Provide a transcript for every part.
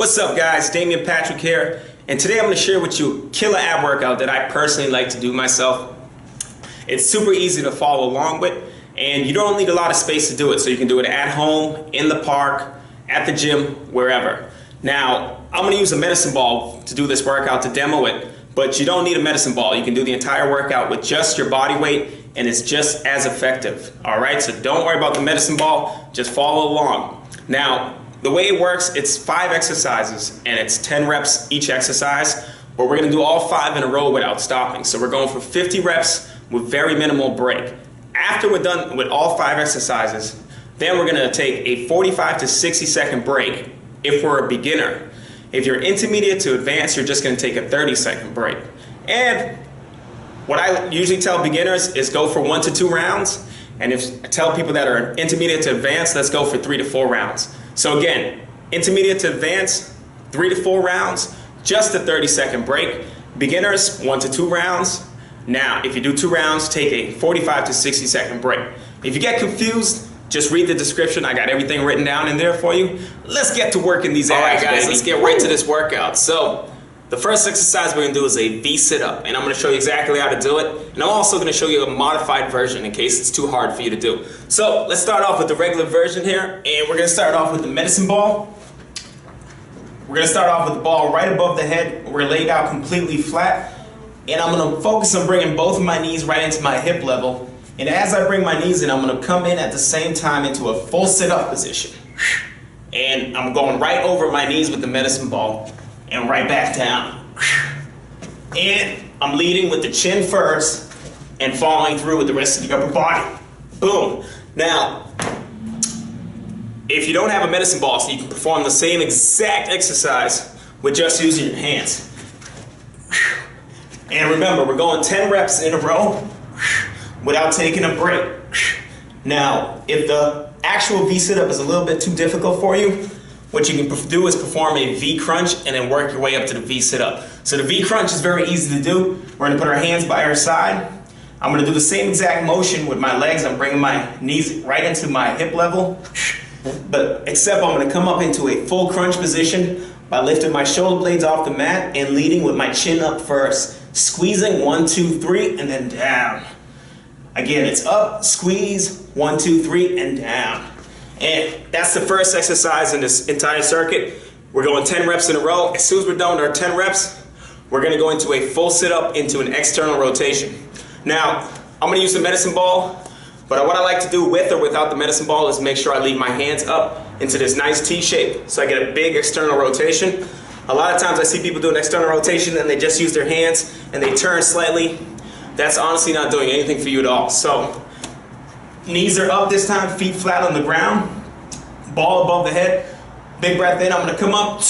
What's up guys, Damian Patrick here, and today I'm going to share with you a killer ab workout that I personally like to do myself. It's super easy to follow along with, and you don't need a lot of space to do it, so you can do it at home, in the park, at the gym, wherever. Now, I'm going to use a medicine ball to do this workout to demo it, but you don't need a medicine ball. You can do the entire workout with just your body weight, and it's just as effective. Alright, so don't worry about the medicine ball, just follow along. Now, the way it works, it's 5 exercises and it's 10 reps each exercise, but we're going to do all 5 in a row without stopping. So we're going for 50 reps with very minimal break. After we're done with all 5 exercises, then we're going to take a 45 to 60 second break if we're a beginner. If you're intermediate to advanced, you're just going to take a 30-second break. And what I usually tell beginners is go for 1 to 2 rounds. And if I tell people that are intermediate to advanced, let's go for 3 to 4 rounds. So again, intermediate to advanced, 3 to 4 rounds, just a 30-second break. Beginners, 1 to 2 rounds. Now, if you do 2 rounds, take a 45 to 60 second break. If you get confused, just read the description. I got everything written down in there for you. Let's get to work in these abs. Alright guys, let's get right to this workout. So, the first exercise we're going to do is a V sit-up, and I'm going to show you exactly how to do it, and I'm also going to show you a modified version in case it's too hard for you to do. So let's start off with the regular version here, and we're going to start off with the medicine ball. We're going to start off with the ball right above the head. We're laid out completely flat, and I'm going to focus on bringing both of my knees right into my hip level, and as I bring my knees in, I'm going to come in at the same time into a full sit-up position, and I'm going right over my knees with the medicine ball and right back down. And I'm leading with the chin first and following through with the rest of the upper body. Boom. Now, if you don't have a medicine ball, so you can perform the same exact exercise with just using your hands. And remember, we're going 10 reps in a row without taking a break. Now, if the actual V sit-up is a little bit too difficult for you, what you can do is perform a V crunch and then work your way up to the V sit-up. So the V crunch is very easy to do. We're going to put our hands by our side. I'm going to do the same exact motion with my legs. I'm bringing my knees right into my hip level. But except I'm going to come up into a full crunch position by lifting my shoulder blades off the mat and leading with my chin up first. Squeezing 1, 2, 3 and then down. Again, it's up, squeeze, 1, 2, 3 and down. And that's the first exercise in this entire circuit. We're going 10 reps in a row. As soon as we're done with our 10 reps, we're going to go into a full sit-up into an external rotation. Now, I'm going to use the medicine ball, but what I like to do with or without the medicine ball is make sure I leave my hands up into this nice T shape so I get a big external rotation. A lot of times I see people do an external rotation and they just use their hands and they turn slightly. That's honestly not doing anything for you at all. So, knees are up this time, feet flat on the ground, ball above the head, big breath in. I'm going to come up,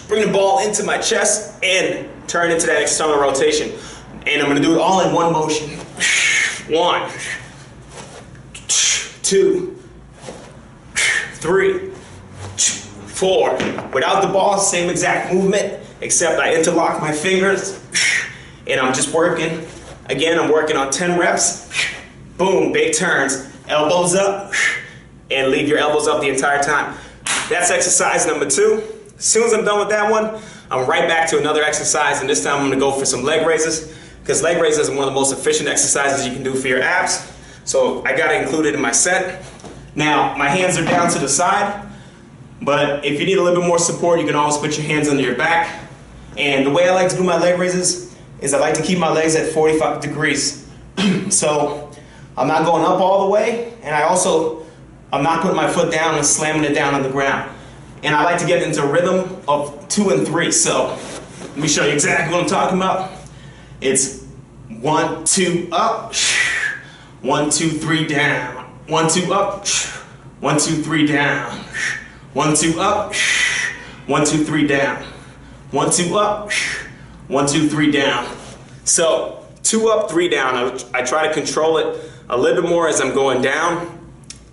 bring the ball into my chest and turn into that external rotation. And I'm going to do it all in one motion. 1, 2, 3, 4. Without the ball, same exact movement, except I interlock my fingers and I'm just working. Again, I'm working on 10 reps. Boom, big turns. Elbows up, and leave your elbows up the entire time. That's exercise number 2. As soon as I'm done with that one, I'm right back to another exercise, and this time I'm going to go for some leg raises, because leg raises are one of the most efficient exercises you can do for your abs. So I got to include it in my set. Now, my hands are down to the side, but if you need a little bit more support, you can always put your hands under your back. And the way I like to do my leg raises is I like to keep my legs at 45 degrees. So I'm not going up all the way, and I'm not putting my foot down and slamming it down on the ground. And I like to get into a rhythm of 2 and 3. So let me show you exactly what I'm talking about. It's 1, 2, up, 1, 2, 3, down, 1, 2, up, 1, 2, 3, down, 1, 2, up, 1, 2, 3, down, 1, 2, up, 1, 2, 3, down. So 2 up, 3 down. I try to control it a little bit more as I'm going down,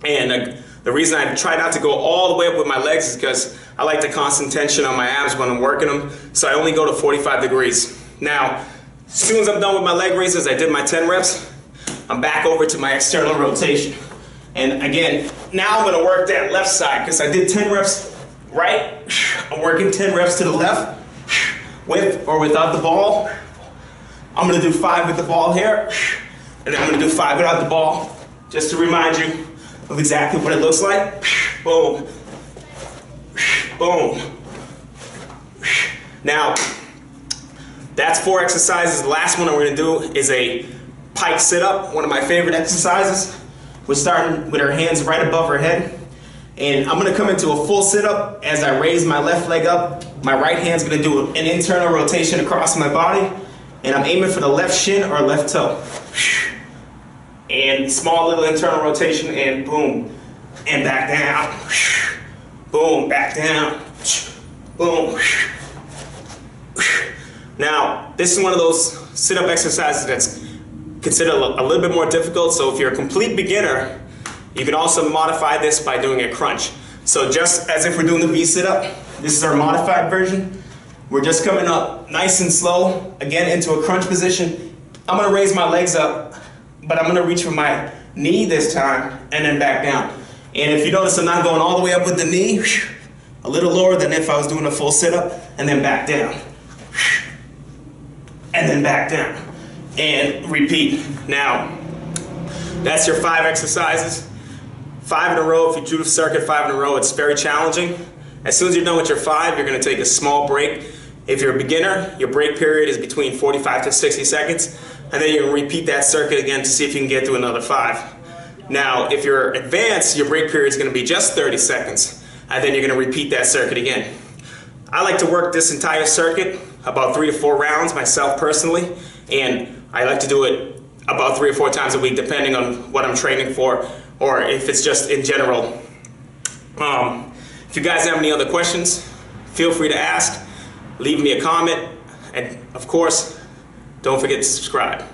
and the reason I try not to go all the way up with my legs is because I like the constant tension on my abs when I'm working them, so I only go to 45 degrees. Now, as soon as I'm done with my leg raises, I did my 10 reps, I'm back over to my external rotation. And again, now I'm going to work that left side because I did 10 reps right, I'm working 10 reps to the left, with or without the ball. I'm gonna do 5 with the ball here, and then I'm gonna do 5 without the ball, just to remind you of exactly what it looks like. Boom, boom. Now, that's 4 exercises. The last one that we're gonna do is a pike sit-up, one of my favorite exercises. We're starting with our hands right above our head. And I'm gonna come into a full sit-up. As I raise my left leg up, my right hand's gonna do an internal rotation across my body, and I'm aiming for the left shin or left toe. And small little internal rotation, and boom, and back down. Boom, back down. Boom. Now, this is one of those sit-up exercises that's considered a little bit more difficult, so if you're a complete beginner, you can also modify this by doing a crunch. So just as if we're doing the V sit-up, this is our modified version. We're just coming up nice and slow, again into a crunch position. I'm gonna raise my legs up, but I'm gonna reach for my knee this time, and then back down. And if you notice, I'm not going all the way up with the knee, a little lower than if I was doing a full sit-up, and then back down. And then back down. And repeat. Now, that's your 5 exercises. 5 in a row. If you do the circuit 5 in a row, it's very challenging. As soon as you're done with your 5, you're gonna take a small break. If you're a beginner, your break period is between 45 to 60 seconds, and then you're gonna repeat that circuit again to see if you can get through another 5. Now, if you're advanced, your break period is gonna be just 30 seconds, and then you're gonna repeat that circuit again. I like to work this entire circuit about 3 to 4 rounds myself personally, and I like to do it about 3 or 4 times a week depending on what I'm training for, or if it's just in general. If you guys have any other questions, feel free to ask, leave me a comment, and of course, don't forget to subscribe.